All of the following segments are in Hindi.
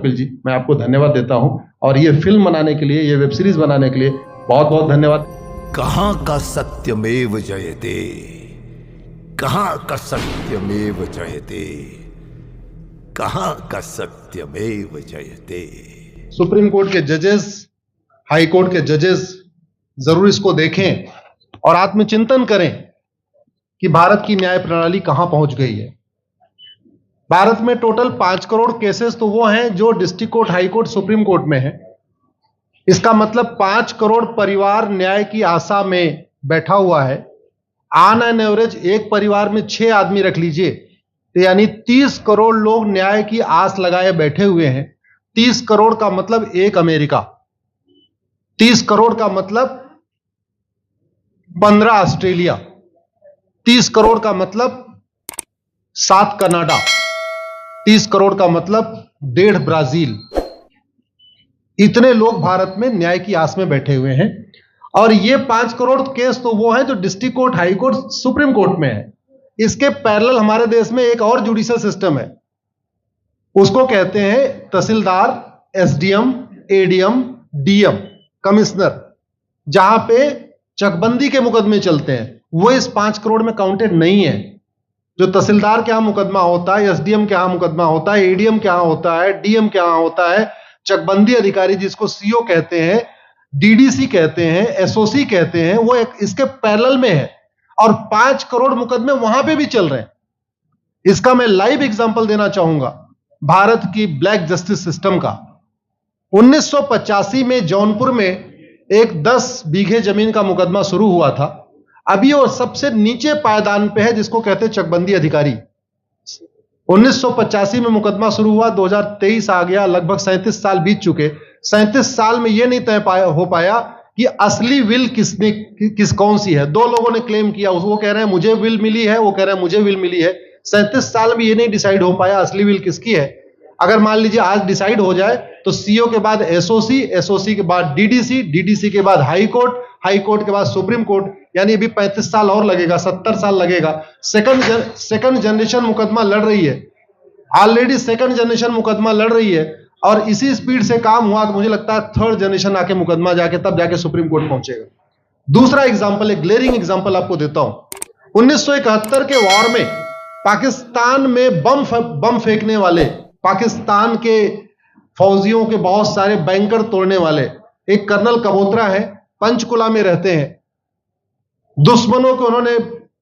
कपिल जी, मैं आपको धन्यवाद देता हूं और ये फिल्म बनाने के लिए, ये वेब सीरीज बनाने के लिए बहुत बहुत धन्यवाद। कहां का सत्यमेव जयते, कहां का सत्यमेव जयते, कहां का सत्यमेव जयते। सुप्रीम कोर्ट के जजेस, हाई कोर्ट के जजेस जरूर इसको देखें और आत्मचिंतन करें कि भारत की न्याय प्रणाली कहां पहुंच गई है। भारत में टोटल 5 करोड़ केसेस तो वो हैं जो district court, high court, supreme court में है। इसका मतलब 5 करोड़ परिवार न्याय की आशा में बैठा हुआ है। ऑन एन एवरेज एक परिवार में 6 आदमी रख लीजिए, तो यानी 30 करोड़ लोग न्याय की आस लगाए बैठे हुए हैं। 30 करोड़ का मतलब एक अमेरिका, 30 करोड़ का मतलब 15 ऑस्ट्रेलिया, 30 करोड़ का मतलब 7 कनाडा, 30 करोड़ का मतलब 1.5 ब्राजील। इतने लोग भारत में न्याय की आस में बैठे हुए हैं। और ये 5 करोड़ केस तो वो हैं जो district court, high court, supreme court में है। इसके पैरेलल हमारे देश में एक और जुडिशियल सिस्टम है, उसको कहते हैं तहसीलदार, एसडीएम, एडीएम, डीएम, कमिश्नर, जहां पे चकबंदी के मुकदमे चलते हैं। वो इस 5 करोड़ में काउंटेड नहीं है। जो तहसीलदार के यहां मुकदमा होता है, एसडीएम के यहां मुकदमा होता है, एडीएम के यहां होता है, डीएम के यहां होता है, चकबंदी अधिकारी जिसको सीओ कहते हैं, डीडीसी कहते हैं, एसओसी कहते हैं, वो एक इसके पैरेलल में है और 5 करोड़ मुकदमे वहां पे भी चल रहे हैं। इसका मैं लाइव एग्जांपल देना चाहूंगा भारत की ब्लैक जस्टिस सिस्टम का। 1985 में जौनपुर में एक 10 बीघे जमीन का मुकदमा शुरू हुआ था। अभी वो सबसे नीचे पायदान पे है, जिसको कहते हैं चकबंदी अधिकारी। 1985 में मुकदमा शुरू हुआ, 2023 आ गया, लगभग 37 साल बीत चुके। 37 साल में यह नहीं तय हो पाया कि असली विल कौन सी है। 2 लोगों ने क्लेम किया, वो कह रहे हैं मुझे विल मिली है, वो कह रहे हैं मुझे विल मिली है। 37 साल में यह नहीं डिसाइड हो पाया असली विल किसकी है। अगर मान लीजिए आज डिसाइड हो जाए तो सीओ के बाद एसओसी, एसओसी के बाद डीडीसी, डीडीसी के बाद हाई कोर्ट, हाई कोर्ट के बाद सुप्रीम कोर्ट, यानी अभी 35 साल और लगेगा, 70 साल लगेगा। सेकंड जनरेशन मुकदमा लड़ रही है, ऑलरेडी सेकंड जनरेशन मुकदमा लड़ रही है और इसी स्पीड से काम हुआ तो मुझे लगता है 3rd जनरेशन आके मुकदमा जाके तब जाके सुप्रीम कोर्ट पहुंचेगा। दूसरा एग्जांपल, एक ग्लेरिंग एग्जांपल आपको देता हूं। 1971 के वॉर में पाकिस्तान में बम फेंकने वाले, पाकिस्तान के फौजियों के बहुत सारे बैंकर तोड़ने वाले एक कर्नल कबोत्रा है, पंचकुला में रहते हैं। दुश्मनों को उन्होंने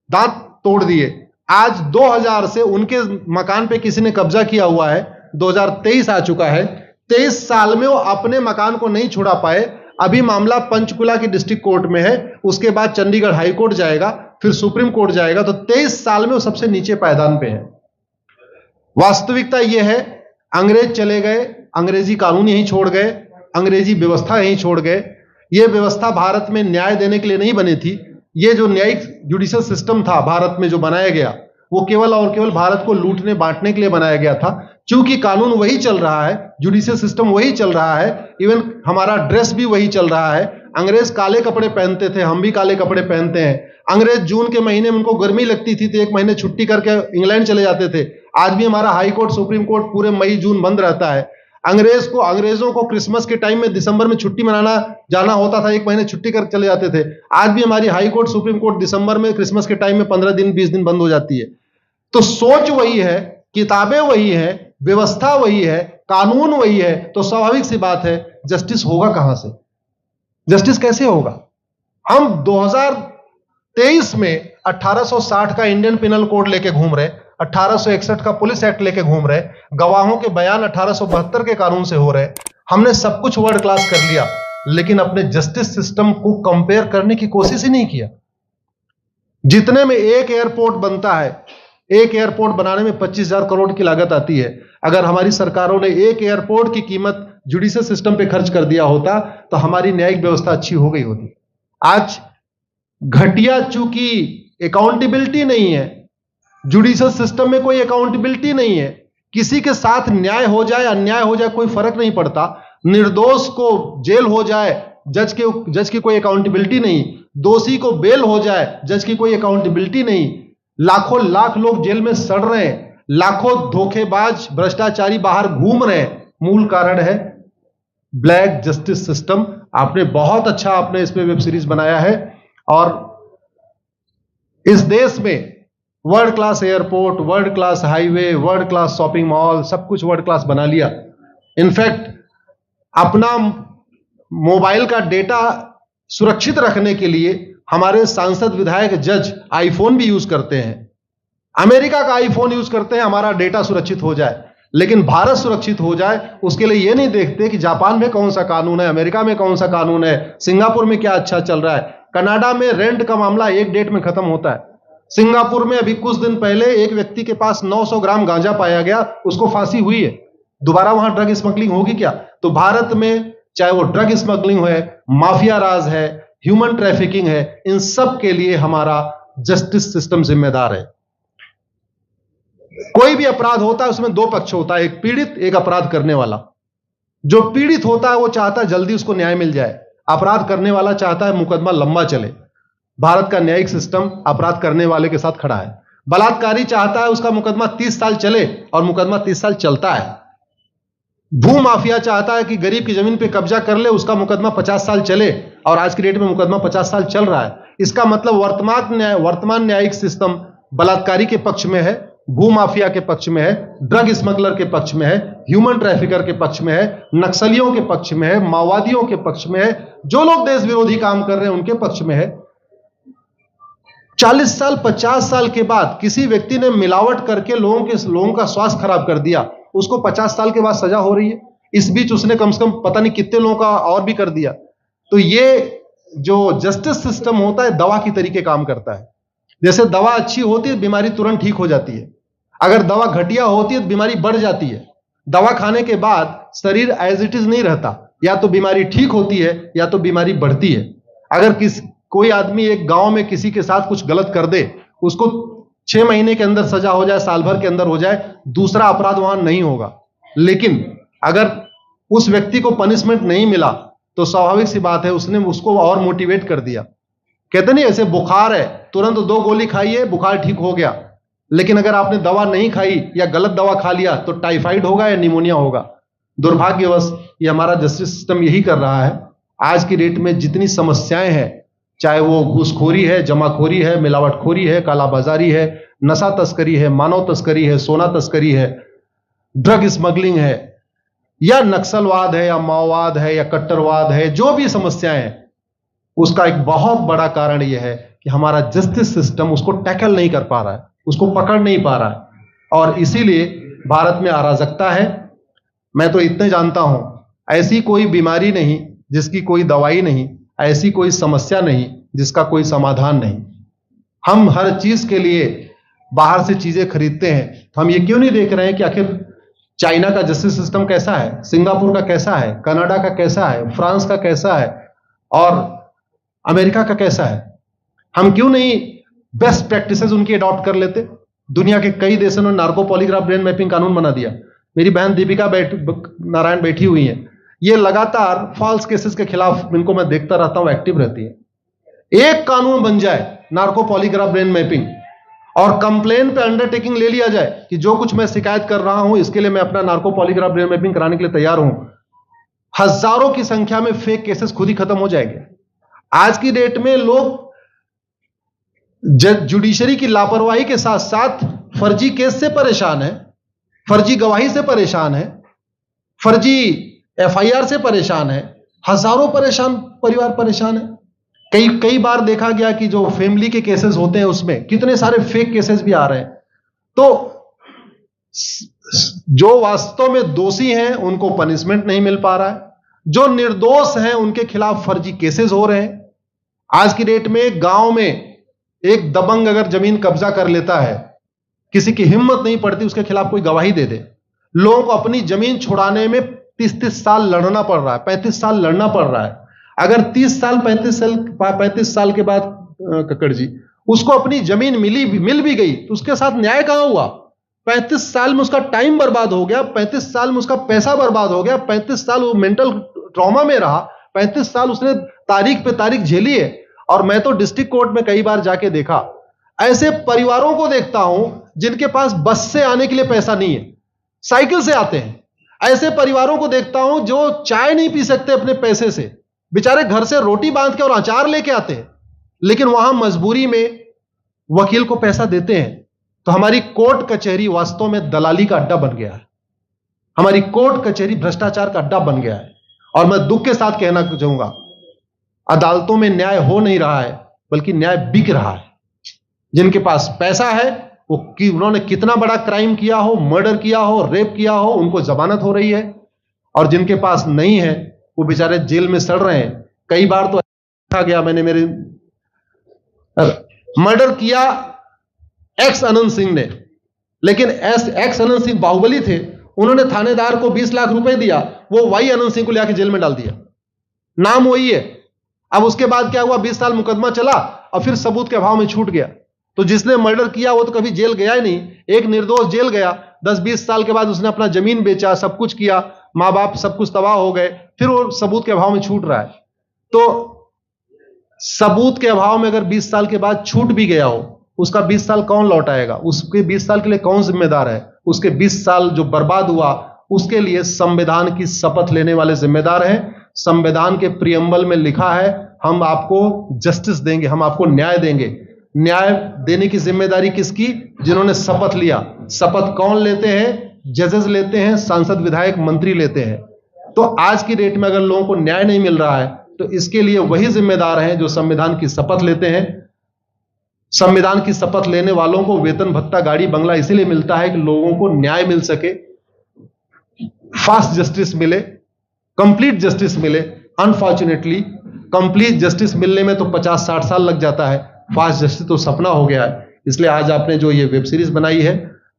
दांत तोड़ दिए। आज 2000 से उनके मकान पे किसी ने कब्जा किया हुआ है। 2023 आ चुका है, 23 साल में वो अपने मकान को नहीं छुड़ा पाए। अभी मामला पंचकुला की डिस्ट्रिक्ट कोर्ट में है, उसके बाद चंडीगढ़ हाई कोर्ट जाएगा, फिर सुप्रीम कोर्ट जाएगा। तो 23 साल में वो सबसे नीचे पायदान पे है। वास्तविकता यह है, अंग्रेज चले गए, अंग्रेजी कानून यहीं छोड़ गए, अंग्रेजी व्यवस्था यहीं छोड़ गए। यह व्यवस्था भारत में न्याय देने के लिए नहीं बनी थी। यह जो न्यायिक जुडिशियल सिस्टम था भारत में जो बनाया गया, वो केवल और केवल भारत को लूटने बांटने के लिए बनाया गया था। क्योंकि कानून वही चल रहा है, जुडिशियल सिस्टम वही चल रहा है, इवन हमारा ड्रेस भी वही चल रहा है। अंग्रेज काले कपड़े पहनते थे, हम भी काले कपड़े पहनते हैं। अंग्रेज जून के महीने में उनको गर्मी लगती थी तो 1 महीने छुट्टी करके इंग्लैंड चले जाते थे। आज भी हमारा हाई कोर्ट, सुप्रीम कोर्ट पूरे मई जून बंद रहता है। अंग्रेजों को क्रिसमस के टाइम में दिसंबर में छुट्टी मनाना जाना होता था, 1 महीने छुट्टी कर चले जाते थे। आज भी हमारी हाई कोर्ट, सुप्रीम कोर्ट दिसंबर में, क्रिसमस के टाइम में 15 दिन 20 दिन बंद हो जाती है। तो सोच वही है, किताबें वही है, व्यवस्था वही है, कानून वही है, तो स्वाभाविक सी बात है जस्टिस होगा कहां से? जस्टिस कैसे होगा? हम 2023 में 1860 का इंडियन पिनल कोड लेके घूम रहे, 1861 का पुलिस एक्ट लेके घूम रहे, गवाहों के बयान 1872 के कानून से हो रहे। हमने सब कुछ वर्ल्ड क्लास कर लिया, लेकिन अपने जस्टिस सिस्टम को कंपेयर करने की कोशिश ही नहीं किया। जितने में एक एयरपोर्ट बनता है, एक एयरपोर्ट बनाने में 25,000 करोड़ की लागत आती है। अगर हमारी सरकारों ने एक एयरपोर्ट की कीमत जुडिशियल सिस्टम पे खर्च कर दिया होता तो हमारी न्यायिक व्यवस्था अच्छी हो गई होती। आज घटिया, चूंकि अकाउंटेबिलिटी नहीं है, जुडिशियल सिस्टम में कोई अकाउंटेबिलिटी नहीं है, किसी के साथ न्याय हो जाए अन्याय हो जाए कोई फर्क नहीं पड़ता। निर्दोष को जेल हो जाए, जज की कोई अकाउंटेबिलिटी नहीं, दोषी को बेल हो जाए, जज की कोई अकाउंटेबिलिटी नहीं। लाखों लाख लोग जेल में सड़ रहे हैं, लाखों धोखेबाज भ्रष्टाचारी बाहर घूम रहे हैं, मूल कारण है ब्लैक जस्टिस सिस्टम। आपने बहुत अच्छा आपने इस पे वेब सीरीज बनाया है और इस देश में world class airport, world class highway, world class shopping mall, सब कुछ वर्ल्ड क्लास बना लिया। इनफैक्ट अपना मोबाइल का डेटा सुरक्षित रखने के लिए हमारे सांसद, विधायक, जज आईफोन भी यूज करते हैं। अमेरिका का आईफोन यूज करते हैं हमारा डेटा सुरक्षित हो जाए, लेकिन भारत सुरक्षित हो जाए उसके लिए यह नहीं देखते कि जापान में कौन सा कानून है, अमेरिका में कौन सा कानून है, सिंगापुर में क्या अच्छा चल रहा है। कनाडा में रेंट का मामला एक डेट में खत्म होता है। सिंगापुर में अभी कुछ दिन पहले एक व्यक्ति के पास 900 ग्राम गांजा पाया गया, उसको फांसी हुई है। दोबारा वहां ड्रग स्मगलिंग होगी क्या? तो भारत में चाहे वो ड्रग स्मगलिंग है, माफिया राज है, ह्यूमन ट्रैफिकिंग है, इन सब के लिए हमारा जस्टिस सिस्टम जिम्मेदार है। कोई भी अपराध होता है उसमें दो पक्ष होता है, एक पीड़ित, एक अपराध करने वाला। जो पीड़ित होता है वो चाहता है जल्दी उसको न्याय मिल जाए, अपराध करने वाला चाहता है मुकदमा लंबा चले। भारत का न्यायिक सिस्टम अपराध करने वाले के साथ खड़ा है। बलात्कारी चाहता है उसका मुकदमा 30 साल चले और मुकदमा 30 साल चलता है। भू माफिया चाहता है कि गरीब की जमीन पे कब्जा कर ले, उसका मुकदमा 50 साल चले और आज की डेट में मुकदमा 50 साल चल रहा है। इसका मतलब वर्तमान न्यायिक सिस्टम बलात्कारी के पक्ष में है, भू माफिया के पक्ष में है, ड्रग स्मगलर के पक्ष में है, ह्यूमन ट्रैफिकर के पक्ष में है, नक्सलियों के पक्ष में है, माओवादियों के पक्ष में है, जो लोग देश विरोधी काम कर रहे हैं उनके पक्ष में है। 40 साल 50 साल के बाद किसी व्यक्ति ने मिलावट करके लोगों का स्वास्थ्य खराब कर दिया, उसको 50 साल के बाद सजा हो रही है। इस बीच उसने कम से कम पता नहीं कितने लोगों का और भी कर दिया। तो ये जो जस्टिस सिस्टम होता है दवा की तरीके काम करता है। जैसे दवा अच्छी होती है बीमारी तुरंत ठीक हो जाती है, अगर दवा घटिया होती है तो बीमारी बढ़ जाती है। दवा खाने के बाद शरीर एज इट इज नहीं रहता, या तो बीमारी ठीक होती है या तो बीमारी बढ़ती है। अगर कोई आदमी एक गांव में किसी के साथ कुछ गलत कर दे, उसको 6 महीने के अंदर सजा हो जाए, साल भर के अंदर हो जाए, दूसरा अपराध वहां नहीं होगा। लेकिन अगर उस व्यक्ति को पनिशमेंट नहीं मिला तो स्वाभाविक सी बात है उसने उसको और मोटिवेट कर दिया। कहते नहीं ऐसे बुखार है, तुरंत 2 गोली खाइए बुखार ठीक हो गया, लेकिन अगर आपने दवा नहीं खाई या गलत दवा खा लिया तो टाइफाइड होगा या निमोनिया होगा। दुर्भाग्यवश ये हमारा जस्टिस सिस्टम यही कर रहा है। आज की डेट में जितनी समस्याएं हैं, चाहे वो घूसखोरी है, जमाखोरी है, मिलावटखोरी है, कालाबाजारी है, नशा तस्करी है, मानव तस्करी है, सोना तस्करी है, ड्रग स्मगलिंग है, या नक्सलवाद है, या माओवाद है, या कट्टरवाद है, जो भी समस्याएं हैं, उसका एक बहुत बड़ा कारण यह है कि हमारा जस्टिस सिस्टम उसको टैकल नहीं कर पा रहा है, उसको पकड़ नहीं पा रहा है, और इसीलिए भारत में अराजकता है। मैं तो इतने जानता हूं, ऐसी कोई बीमारी नहीं जिसकी कोई दवाई नहीं, ऐसी कोई समस्या नहीं जिसका कोई समाधान नहीं। हम हर चीज के लिए बाहर से चीजें खरीदते हैं, तो हम ये क्यों नहीं देख रहे हैं कि आखिर चाइना का जस्टिस सिस्टम कैसा है, सिंगापुर का कैसा है, कनाडा का कैसा है, फ्रांस का कैसा है और अमेरिका का कैसा है। हम क्यों नहीं बेस्ट प्रैक्टिसेस उनकी अडॉप्ट कर लेते। दुनिया के कई देशों ने नार्को पॉलीग्राफ ब्रेन मैपिंग कानून बना दिया। मेरी बहन दीपिका नारायण बैठी हुई है, ये लगातार फॉल्स केसेस के खिलाफ, इनको मैं देखता रहता हूं, एक्टिव रहती है। एक कानून बन जाए नार्को पॉलीग्राफ ब्रेन मैपिंग और कंप्लेन पे अंडरटेकिंग ले लिया जाए कि जो कुछ मैं शिकायत कर रहा हूं इसके लिए मैं अपना नार्को पॉलीग्राफ ब्रेन मैपिंग कराने के लिए तैयार हूं, हजारों की संख्या में फेक केसेस खुद ही खत्म हो जाएंगे। आज की डेट में लोग जुडिशरी की लापरवाही के साथ साथ फर्जी केस से परेशान है, फर्जी गवाही से परेशान है, फर्जी एफआईआर से परेशान है, हजारों परिवार परेशान है। कई बार देखा गया कि जो फैमिली के केसेस होते हैं उसमें कितने सारे फेक केसेस भी आ रहे हैं। तो जो वास्तव में दोषी हैं उनको पनिशमेंट नहीं मिल पा रहा है, जो निर्दोष हैं उनके खिलाफ फर्जी केसेस हो रहे हैं। आज की डेट में गांव में एक दबंग अगर जमीन कब्जा कर लेता है, किसी की हिम्मत नहीं पड़ती उसके खिलाफ कोई गवाही दे दे। लोगों को अपनी जमीन छुड़ाने में 30-30 साल लड़ना पड़ रहा है, 35 साल लड़ना पड़ रहा है। अगर 30 साल 35 साल के बाद कक्कड़ जी उसको अपनी जमीन मिल भी गई तो उसके साथ न्याय कहां हुआ? 35 साल में उसका टाइम बर्बाद हो गया, 35 साल में उसका पैसा बर्बाद हो गया, 35 साल वो मेंटल ट्रॉमा में रहा, 35 साल उसने तारीख पे तारीख झेली है। और मैं तो डिस्ट्रिक्ट कोर्ट में कई बार जाके देखा, ऐसे परिवारों को देखता हूं जिनके पास बस से आने के लिए पैसा नहीं है, साइकिल से आते हैं। ऐसे परिवारों को देखता हूं जो चाय नहीं पी सकते अपने पैसे से, बेचारे घर से रोटी बांध के और अचार लेके आते हैं, लेकिन वहां मजबूरी में वकील को पैसा देते हैं। तो हमारी कोर्ट कचहरी वास्तव में दलाली का अड्डा बन गया है। हमारी कोर्ट कचहरी भ्रष्टाचार का अड्डा बन गया है। और मैं दुख के साथ कहना चाहूंगा, अदालतों में न्याय हो नहीं रहा है, बल्कि न्याय बिक रहा है। जिनके पास पैसा है, वो उन्होंने कितना बड़ा क्राइम किया हो, मर्डर किया हो, रेप किया हो, उनको जमानत हो रही है। और जिनके पास नहीं है, वो बेचारे जेल में सड़ रहे हैं। कई बार तो देखा गया, मैंने मेरे मर्डर किया एक्स अनंत सिंह ने, लेकिन एक्स अनंत सिंह बाहुबली थे, उन्होंने थानेदार को 20 लाख रुपए दिया, वो वाई अनंत सिंह को लेकर जेल में डाल दिया। नाम वही है। अब उसके बाद क्या हुआ, 20 साल मुकदमा चला और फिर सबूत के अभाव में छूट गया। तो जिसने मर्डर किया वो तो कभी जेल गया ही नहीं। एक निर्दोष जेल गया, 10-20 साल के बाद उसने अपना जमीन बेचा, सब कुछ किया, मां बाप सब कुछ तबाह हो गए, फिर वो सबूत के अभाव में छूट रहा है। तो सबूत के अभाव में अगर 20 साल के बाद छूट भी गया हो, उसका 20 साल कौन लौटाएगा? उसके 20 साल के लिए कौन जिम्मेदार है? उसके 20 साल जो बर्बाद हुआ, उसके लिए संविधान की शपथ लेने वाले जिम्मेदार हैं। संविधान के प्रियम्बल में लिखा है, हम आपको जस्टिस देंगे, हम आपको न्याय देंगे। न्याय देने की जिम्मेदारी किसकी? जिन्होंने शपथ लिया। शपथ कौन लेते हैं? जजेस लेते हैं, सांसद, विधायक, मंत्री लेते हैं। तो आज की डेट में अगर लोगों को न्याय नहीं मिल रहा है, तो इसके लिए वही जिम्मेदार हैं जो संविधान की शपथ लेते हैं। संविधान की शपथ लेने वालों को वेतन, भत्ता, गाड़ी, बंगला इसीलिए मिलता है कि लोगों को न्याय मिल सके, फास्ट जस्टिस मिले, कंप्लीट जस्टिस मिले। अनफॉर्चुनेटली कंप्लीट जस्टिस मिलने में तो 50-60 साल लग जाता है, फास्ट जस्टिस तो सपना हो गया है। इसलिए आज आपने जो ये वेब सीरीज बनाई है,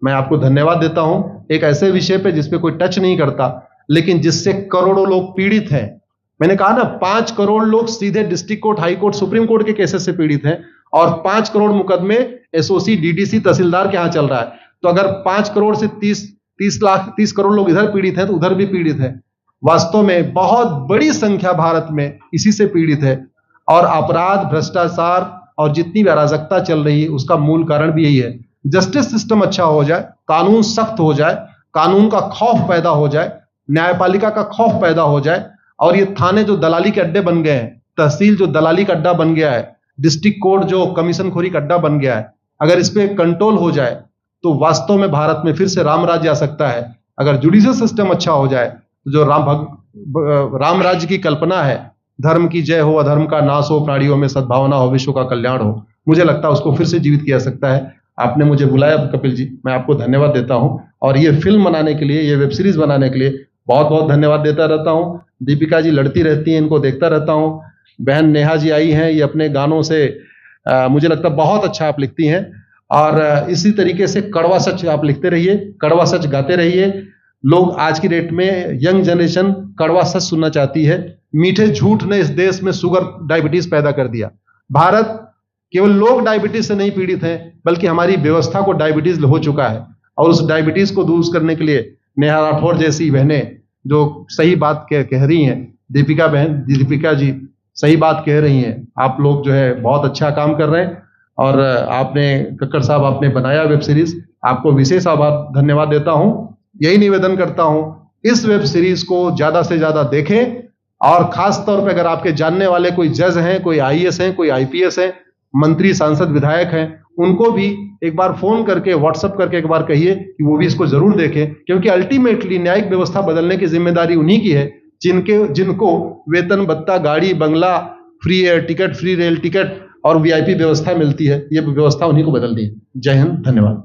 मैं आपको धन्यवाद देता हूं। एक ऐसे विषय पे जिस पे कोई टच नहीं करता, लेकिन जिससे करोड़ों लोग पीड़ित हैं। मैंने कहा ना, 5 करोड़ लोग सीधे district court, high court, supreme court के केसेस से पीड़ित हैं, और 5 करोड़ मुकदमे एसओसी, डीडीसी, तहसीलदार के यहां चल रहा है। तो अगर 5 करोड़ से 30 करोड़ लोग इधर पीड़ित हैं, तो उधर भी पीड़ित है। वास्तव में बहुत बड़ी संख्या भारत में इसी से पीड़ित है। और अपराध, भ्रष्टाचार और जितनी भी अराजकता चल रही है, उसका मूल कारण भी यही है। जस्टिस सिस्टम अच्छा हो जाए, कानून सख्त हो जाए, कानून का खौफ पैदा हो जाए, न्यायपालिका का खौफ पैदा हो जाए, और ये थाने जो दलाली के अड्डे बन गए हैं, तहसील जो दलाली का अड्डा बन गया है, डिस्ट्रिक्ट कोर्ट जो कमीशन खोरी का अड्डा बन गया है, अगर इस पे कंट्रोल हो जाए तो वास्तव में भारत में फिर से राम राज्य आ सकता है। अगर जुडिशियल सिस्टम अच्छा हो जाए, जो राम राज्य की कल्पना है, धर्म की जय हो, अधर्म का नाश हो, प्राणियों में सद्भावना हो, विश्व का कल्याण हो, मुझे लगता है उसको फिर से जीवित किया जा सकता है। आपने मुझे बुलाया कपिल जी, मैं आपको धन्यवाद देता हूं। और ये फिल्म बनाने के लिए, ये वेब सीरीज बनाने के लिए बहुत बहुत धन्यवाद देता रहता हूं। दीपिका जी लड़ती रहती हैं, इनको देखता रहता हूं। बहन नेहा जी आई हैं, ये अपने गानों से मुझे लगता है बहुत अच्छा आप लिखती हैं। और इसी तरीके से कड़वा सच आप लिखते रहिए, कड़वा सच गाते रहिए। लोग आज की डेट में, यंग जनरेशन कड़वा सच सुनना चाहती है। मीठे झूठ ने इस देश में शुगर, डायबिटीज पैदा कर दिया। भारत केवल लोग डायबिटीज से नहीं पीड़ित हैं, बल्कि हमारी व्यवस्था को डायबिटीज हो चुका है। और उस डायबिटीज को दूर करने के लिए नेहा राठौर जैसी बहनें जो सही बात कह रही हैं, दीपिका जी सही बात कह रही हैं। आप लोग जो है बहुत अच्छा काम कर रहे हैं। और आपने, कक्कड़ साहब, आपने बनाया वेब सीरीज, आपको विशेष आभार, धन्यवाद देता हूं। यही निवेदन करता हूं, इस वेब सीरीज को ज्यादा से ज्यादा देखें। और खास तौर पे अगर आपके जानने वाले कोई जज हैं, कोई आईएएस हैं, कोई आईपीएस हैं, मंत्री, सांसद, विधायक हैं, उनको भी एक बार फोन करके, व्हाट्सएप करके एक बार कहिए कि वो भी इसको जरूर देखें। क्योंकि अल्टीमेटली न्यायिक व्यवस्था बदलने की जिम्मेदारी उन्हीं की है जिनको वेतन, भत्ता, गाड़ी, बंगला, free air ticket, free rail ticket और वीआईपी व्यवस्था मिलती है। ये व्यवस्था उन्हीं को बदलनी है। जय हिंद, धन्यवाद।